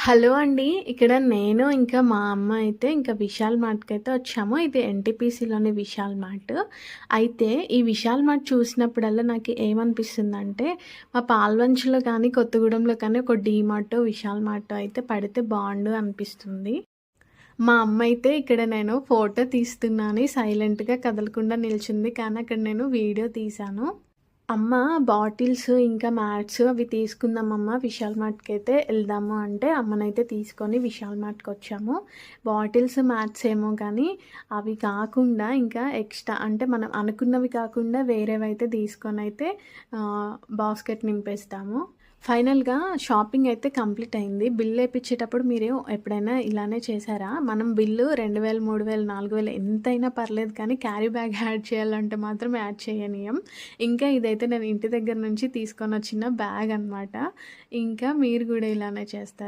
Hello అండి. ఇక్కడ నేను ఇంకా మా అమ్మ అయితే ఇంకా విశాల్ మార్ట్‌కైతే వచ్చాము. ఇది ఎన్‌టీపీసీలోని విశాల్ మార్ట్. అయితే ఈ విశాల్ మార్ట్ చూసినప్పుడల్లా నాకు ఏమనిపిస్తుందంటే, మా పాల్వంచలో కానీ, కొత్తగూడెంలో కానీ ఒక డీమార్టో, విశాల్ మార్టో అయితే పడితే బావుండు అనిపిస్తుంది. మా అమ్మ అయితే ఇక్కడ నేను ఫోటో తీస్తున్నా అని సైలెంట్‌గా కదలకుండా నిల్చుంది. కానీ అక్కడ నేను వీడియో తీశాను. అమ్మ బాటిల్స్ ఇంకా మ్యాట్స్ అవి తీసుకుందామమ్మ విశాల్ మార్ట్‌కైతే ఎళ్దాము అంటే, అమ్మనైతే తీసుకొని విశాల్ మార్ట్‌కొచ్చాము. బాటిల్స్, మ్యాట్స్ ఏమో కానీ అవి కాకుండా ఇంకా ఎక్స్‌ట్రా అంటే మనం అనుకున్నవి కాకుండా వేరేవైతే తీసుకొనైతే బాస్కెట్ నింపేస్తాము. ఫైనల్‌గా షాపింగ్ అయితే కంప్లీట్ అయింది. బిల్ ఏపిచ్చేటప్పుడు మీరు ఎప్పుడైనా ఇలానే చేశారా? మనం బిల్లు 2000, 3000, 4000 ఎంతైనా పర్లేదు కానీ క్యారీ బ్యాగ్ యాడ్ చేయాలంటే మాత్రం యాడ్ చేయనియం. ఇంకా ఇదైతే నేను ఇంటి దగ్గర నుంచి తీసుకొనొచ్చిన బ్యాగ్ అనమాట. ఇంకా మీరు గూడా ఇలానే చేస్తారా?